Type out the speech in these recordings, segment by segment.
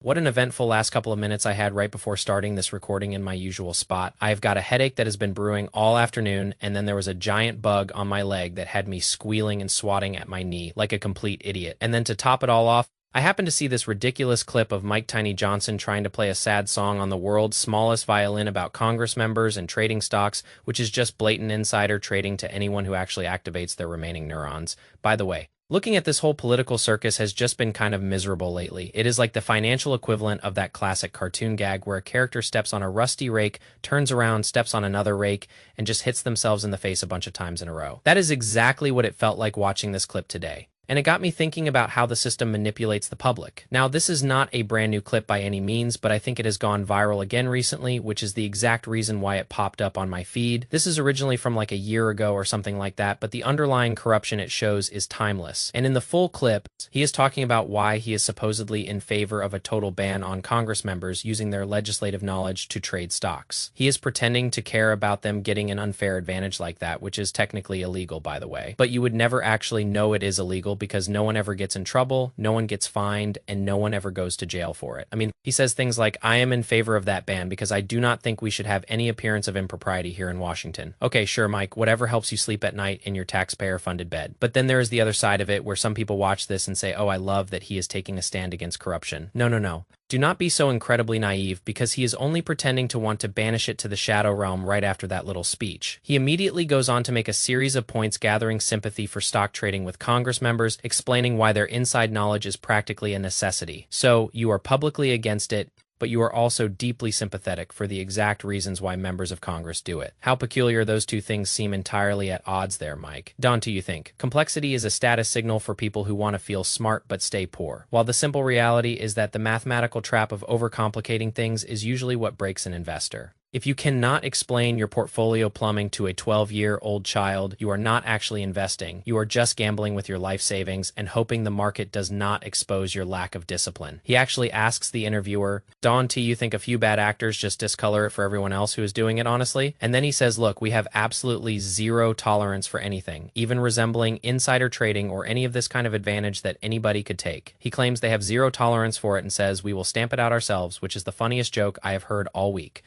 What an eventful last couple of minutes I had right before starting this recording in my usual spot. I've got a headache that has been brewing all afternoon, and then there was a giant bug on my leg that had me squealing and swatting at my knee like a complete idiot. And then to top it all off, I happened to see this ridiculous clip of Mike Tiny Johnson trying to play a sad song on the world's smallest violin about Congress members and trading stocks, which is just blatant insider trading to anyone who actually activates their remaining neurons. By the way, looking at this whole political circus has just been kind of miserable lately. It is like the financial equivalent of that classic cartoon gag where a character steps on a rusty rake, turns around, steps on another rake, and just hits themselves in the face a bunch of times in a row. That is exactly what it felt like watching this clip today. And it got me thinking about how the system manipulates the public. Now, this is not a brand new clip by any means, but I think it has gone viral again recently, which is the exact reason why it popped up on my feed. This is originally from like a year ago or something like that, but the underlying corruption it shows is timeless. And in the full clip, he is talking about why he is supposedly in favor of a total ban on Congress members using their legislative knowledge to trade stocks. He is pretending to care about them getting an unfair advantage like that, which is technically illegal, by the way. But you would never actually know it is illegal because no one ever gets in trouble, no one gets fined, and no one ever goes to jail for it. I mean, he says things like, I am in favor of that ban because I do not think we should have any appearance of impropriety here in Washington. Okay, sure, Mike, whatever helps you sleep at night in your taxpayer-funded bed. But then there is the other side of it where some people watch this and say, oh, I love that he is taking a stand against corruption. No, no, no. Do not be so incredibly naive because he is only pretending to want to banish it to the shadow realm right after that little speech. He immediately goes on to make a series of points gathering sympathy for stock trading with Congress members, explaining why their inside knowledge is practically a necessity. So, you are publicly against it, but you are also deeply sympathetic for the exact reasons why members of Congress do it. How peculiar those two things seem entirely at odds there, Mike. Don, do you think? Complexity is a status signal for people who want to feel smart but stay poor, while the simple reality is that the mathematical trap of overcomplicating things is usually what breaks an investor. If you cannot explain your portfolio plumbing to a 12-year-old child, you are not actually investing. You are just gambling with your life savings and hoping the market does not expose your lack of discipline. He actually asks the interviewer, Don T, you think a few bad actors just discolor it for everyone else who is doing it, honestly? And then he says, look, we have absolutely zero tolerance for anything, even resembling insider trading or any of this kind of advantage that anybody could take. He claims they have zero tolerance for it and says, we will stamp it out ourselves, which is the funniest joke I have heard all week.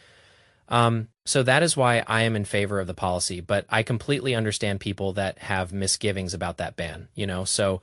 So that is why I am in favor of the policy, but I completely understand people that have misgivings about that ban, so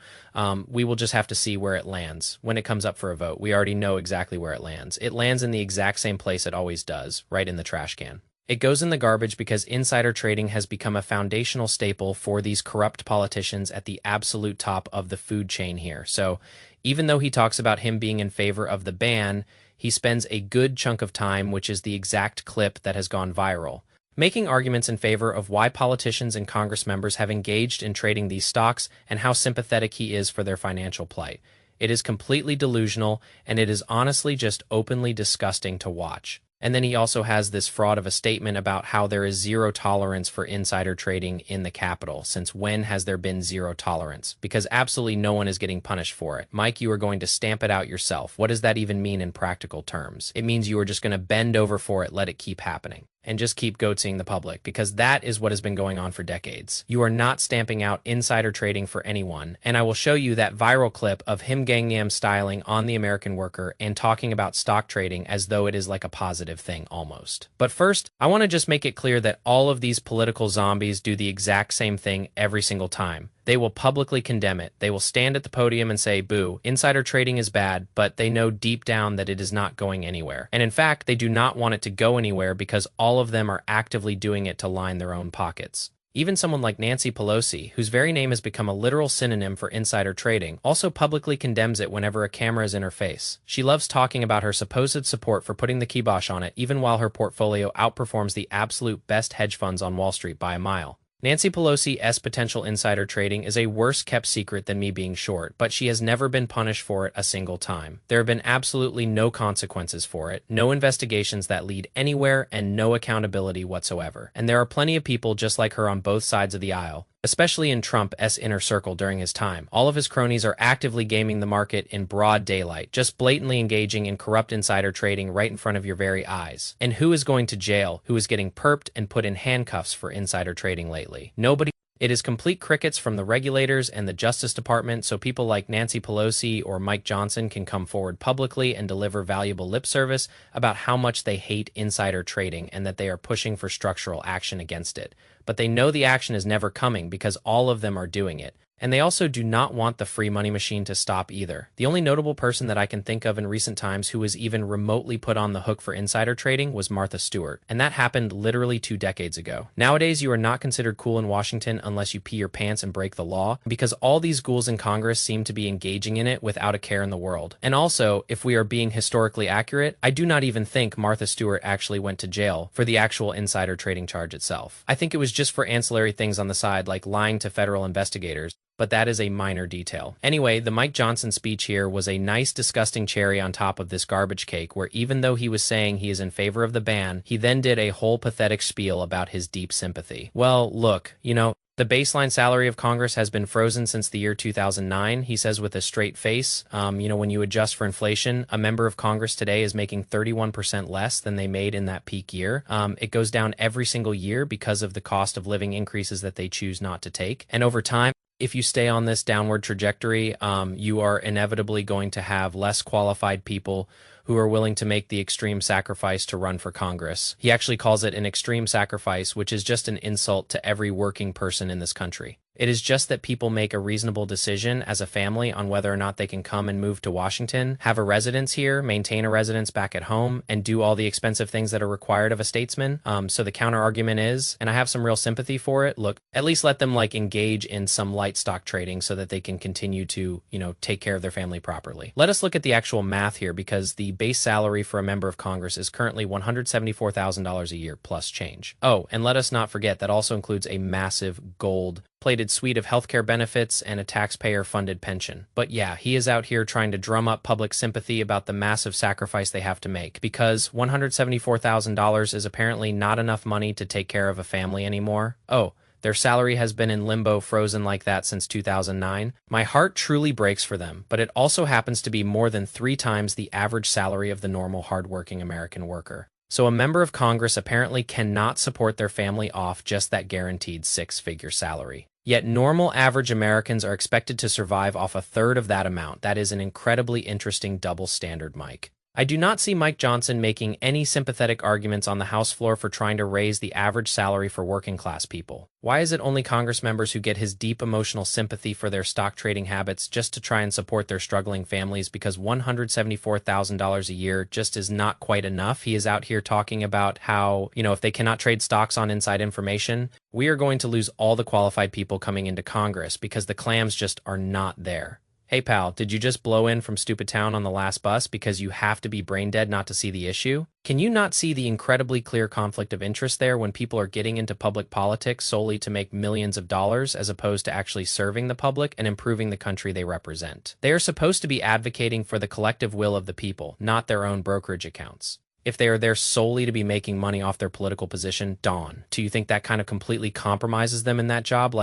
we will just have to see where it lands when it comes up for a vote. We already know exactly where it lands. It lands in the exact same place it always does, right in the trash can. It goes in the garbage because insider trading has become a foundational staple for these corrupt politicians at the absolute top of the food chain here. So even though he talks about him being in favor of the ban, he spends a good chunk of time, which is the exact clip that has gone viral, making arguments in favor of why politicians and Congress members have engaged in trading these stocks and how sympathetic he is for their financial plight. It is completely delusional, and it is honestly just openly disgusting to watch. And then he also has this fraud of a statement about how there is zero tolerance for insider trading in the Capitol. Since when has there been zero tolerance? Because absolutely no one is getting punished for it. Mike, you are going to stamp it out yourself. What does that even mean in practical terms? It means you are just going to bend over for it, let it keep happening, and just keep goat-seeing the public, because that is what has been going on for decades. You are not stamping out insider trading for anyone, and I will show you that viral clip of him Gangnam styling on the American worker and talking about stock trading as though it is like a positive thing almost. But first, I want to just make it clear that all of these political zombies do the exact same thing every single time. They will publicly condemn it. They will stand at the podium and say, boo, insider trading is bad, but they know deep down that it is not going anywhere. And in fact, they do not want it to go anywhere because all of them are actively doing it to line their own pockets. Even someone like Nancy Pelosi, whose very name has become a literal synonym for insider trading, also publicly condemns it whenever a camera is in her face. She loves talking about her supposed support for putting the kibosh on it, even while her portfolio outperforms the absolute best hedge funds on Wall Street by a mile. Nancy Pelosi's potential insider trading is a worse kept secret than me being short, but she has never been punished for it a single time. There have been absolutely no consequences for it, no investigations that lead anywhere, and no accountability whatsoever. And there are plenty of people just like her on both sides of the aisle, especially in Trump's inner circle during his time. All of his cronies are actively gaming the market in broad daylight, just blatantly engaging in corrupt insider trading right in front of your very eyes. And who is going to jail? Who is getting perped and put in handcuffs for insider trading lately? Nobody. It is complete crickets from the regulators and the Justice Department, so people like Nancy Pelosi or Mike Johnson can come forward publicly and deliver valuable lip service about how much they hate insider trading and that they are pushing for structural action against it. But they know the action is never coming because all of them are doing it. And they also do not want the free money machine to stop either. The only notable person that I can think of in recent times who was even remotely put on the hook for insider trading was Martha Stewart, and that happened literally 2 decades ago. Nowadays, you are not considered cool in Washington unless you pee your pants and break the law, because all these ghouls in Congress seem to be engaging in it without a care in the world. And also, if we are being historically accurate, I do not even think Martha Stewart actually went to jail for the actual insider trading charge itself. I think it was just for ancillary things on the side like lying to federal investigators, but that is a minor detail. Anyway, the Mike Johnson speech here was a nice, disgusting cherry on top of this garbage cake, where even though he was saying he is in favor of the ban, he then did a whole pathetic spiel about his deep sympathy. Well, look, the baseline salary of Congress has been frozen since the year 2009, he says with a straight face. When you adjust for inflation, a member of Congress today is making 31% less than they made in that peak year. It goes down every single year because of the cost of living increases that they choose not to take. And over time, if you stay on this downward trajectory, you are inevitably going to have less qualified people who are willing to make the extreme sacrifice to run for Congress. He actually calls it an extreme sacrifice, which is just an insult to every working person in this country. It is just that people make a reasonable decision as a family on whether or not they can come and move to Washington, have a residence here, maintain a residence back at home, and do all the expensive things that are required of a statesman. So the counter argument is, and I have some real sympathy for it, look, at least let them engage in some light stock trading so that they can continue to, take care of their family properly. Let us look at the actual math here, because the base salary for a member of Congress is currently $174,000 a year plus change. Oh, and let us not forget that also includes a massive gold-plated suite of healthcare benefits and a taxpayer-funded pension. But yeah, he is out here trying to drum up public sympathy about the massive sacrifice they have to make, because $174,000 is apparently not enough money to take care of a family anymore. Oh, their salary has been in limbo, frozen like that since 2009. My heart truly breaks for them, but it also happens to be more than 3 times the average salary of the normal hardworking American worker. So a member of Congress apparently cannot support their family off just that guaranteed 6-figure salary. Yet normal average Americans are expected to survive off a third of that amount. That is an incredibly interesting double standard, Mike. I do not see Mike Johnson making any sympathetic arguments on the House floor for trying to raise the average salary for working class people. Why is it only Congress members who get his deep emotional sympathy for their stock trading habits just to try and support their struggling families, because $174,000 a year just is not quite enough? He is out here talking about how, if they cannot trade stocks on inside information, we are going to lose all the qualified people coming into Congress because the clams just are not there. Hey pal, did you just blow in from Stupid Town on the last bus because you have to be brain dead not to see the issue? Can you not see the incredibly clear conflict of interest there when people are getting into public politics solely to make millions of dollars as opposed to actually serving the public and improving the country they represent? They are supposed to be advocating for the collective will of the people, not their own brokerage accounts. If they are there solely to be making money off their political position, dawn. Do you think that kind of completely compromises them in that job?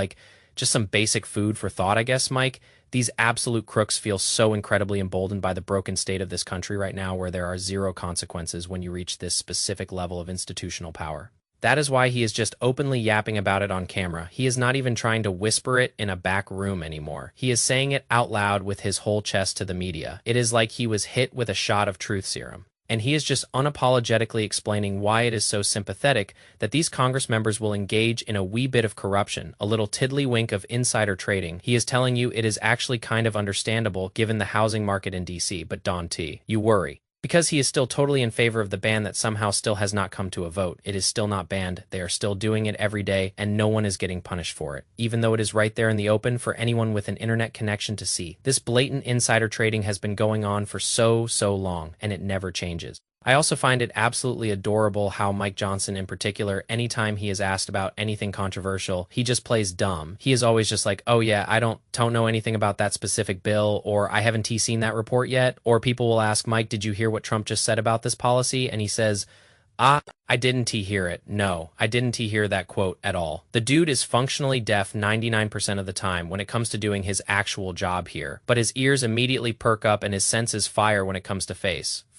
Just some basic food for thought, I guess, Mike. These absolute crooks feel so incredibly emboldened by the broken state of this country right now, where there are 0 consequences when you reach this specific level of institutional power. That is why he is just openly yapping about it on camera. He is not even trying to whisper it in a back room anymore. He is saying it out loud with his whole chest to the media. It is like he was hit with a shot of truth serum. And he is just unapologetically explaining why it is so sympathetic that these Congress members will engage in a wee bit of corruption, a little tiddlywink of insider trading. He is telling you it is actually kind of understandable given the housing market in DC, but Don T, you worry. Because he is still totally in favor of the ban that somehow still has not come to a vote. It is still not banned. They are still doing it every day, and no one is getting punished for it, even though it is right there in the open for anyone with an internet connection to see. This blatant insider trading has been going on for so long, and it never changes. I also find it absolutely adorable how Mike Johnson in particular, anytime he is asked about anything controversial, he just plays dumb. He is always just like, oh yeah, I don't know anything about that specific bill, or I haven't seen that report yet. Or people will ask, Mike, did you hear what Trump just said about this policy? And he says, I didn't hear it. No, I didn't hear that quote at all. The dude is functionally deaf 99% of the time when it comes to doing his actual job here, but his ears immediately perk up and his senses fire when it comes to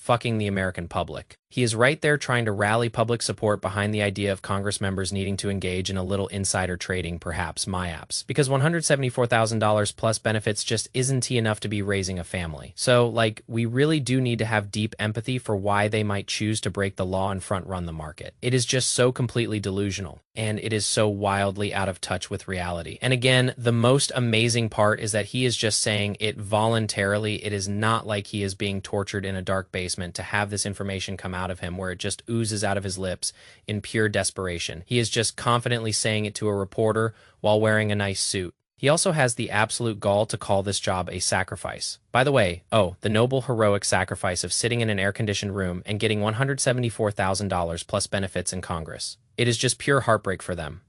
fucking the American public. He is right there trying to rally public support behind the idea of Congress members needing to engage in a little insider trading, perhaps MIAPs, because $174,000 plus benefits just isn't enough to be raising a family. So, we really do need to have deep empathy for why they might choose to break the law and front run the market. It is just so completely delusional, and it is so wildly out of touch with reality. And again, the most amazing part is that he is just saying it voluntarily. It is not like he is being tortured in a dark basement to have this information come out of him where it just oozes out of his lips in pure desperation. He is just confidently saying it to a reporter while wearing a nice suit. He also has the absolute gall to call this job a sacrifice. By the way, the noble heroic sacrifice of sitting in an air-conditioned room and getting $174,000 plus benefits in Congress. It is just pure heartbreak for them.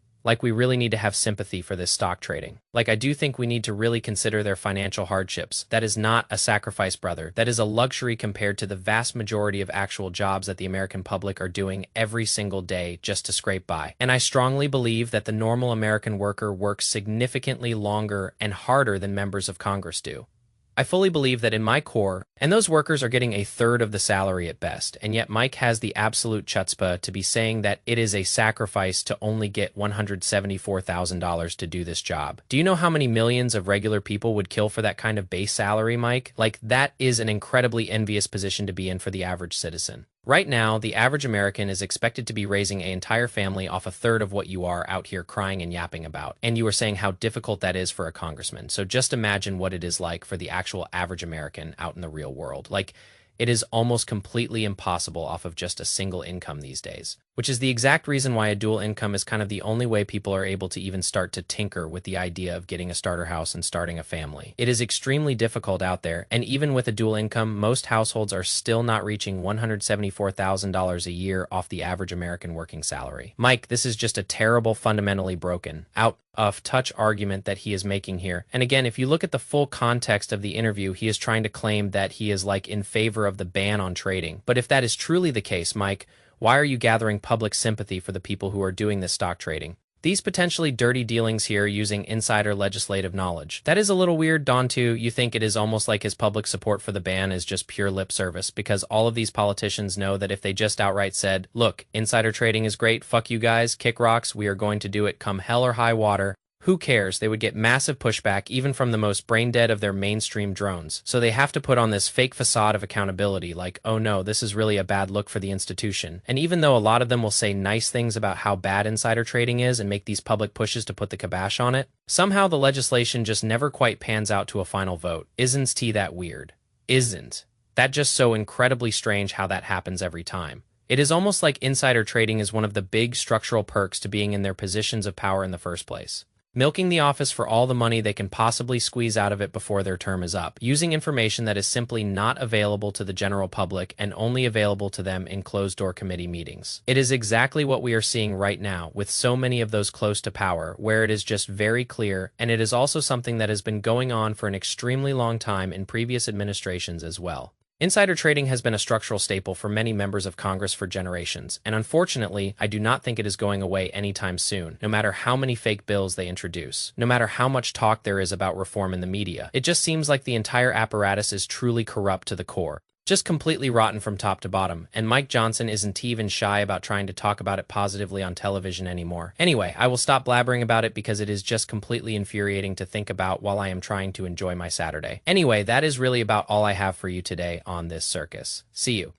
We really need to have sympathy for this stock trading. I do think we need to really consider their financial hardships. That is not a sacrifice, brother. That is a luxury compared to the vast majority of actual jobs that the American public are doing every single day just to scrape by. And I strongly believe that the normal American worker works significantly longer and harder than members of Congress do. I fully believe that in my core, and those workers are getting a third of the salary at best, and yet Mike has the absolute chutzpah to be saying that it is a sacrifice to only get $174,000 to do this job. Do you know how many millions of regular people would kill for that kind of base salary, Mike? That is an incredibly envious position to be in for the average citizen. Right now, the average American is expected to be raising an entire family off a third of what you are out here crying and yapping about. And you are saying how difficult that is for a congressman. So just imagine what it is like for the actual average American out in the real world. It is almost completely impossible off of just a single income these days, which is the exact reason why a dual income is kind of the only way people are able to even start to tinker with the idea of getting a starter house and starting a family. It is extremely difficult out there, and even with a dual income, most households are still not reaching $174,000 a year off the average American working salary. Mike, this is just a terrible, fundamentally broken, out of touch argument that he is making here. And again, if you look at the full context of the interview, he is trying to claim that he is in favor of the ban on trading. But if that is truly the case, Mike, why are you gathering public sympathy for the people who are doing this stock trading? These potentially dirty dealings here using insider legislative knowledge. That is a little weird, Don, too. You think it is almost like his public support for the ban is just pure lip service, because all of these politicians know that if they just outright said, look, insider trading is great, fuck you guys, kick rocks, we are going to do it come hell or high water, who cares? They would get massive pushback even from the most brain-dead of their mainstream drones. So they have to put on this fake facade of accountability oh no, this is really a bad look for the institution. And even though a lot of them will say nice things about how bad insider trading is and make these public pushes to put the kibosh on it, somehow the legislation just never quite pans out to a final vote. Isn't that weird? Isn't that just so incredibly strange how that happens every time? It is almost like insider trading is one of the big structural perks to being in their positions of power in the first place. Milking the office for all the money they can possibly squeeze out of it before their term is up, using information that is simply not available to the general public and only available to them in closed-door committee meetings. It is exactly what we are seeing right now with so many of those close to power, where it is just very clear, and it is also something that has been going on for an extremely long time in previous administrations as well. Insider trading has been a structural staple for many members of Congress for generations, and unfortunately, I do not think it is going away anytime soon, no matter how many fake bills they introduce, no matter how much talk there is about reform in the media. It just seems like the entire apparatus is truly corrupt to the core. Just completely rotten from top to bottom, and Mike Johnson isn't even shy about trying to talk about it positively on television anymore. Anyway, I will stop blabbering about it because it is just completely infuriating to think about while I am trying to enjoy my Saturday. Anyway, that is really about all I have for you today on this circus. See you.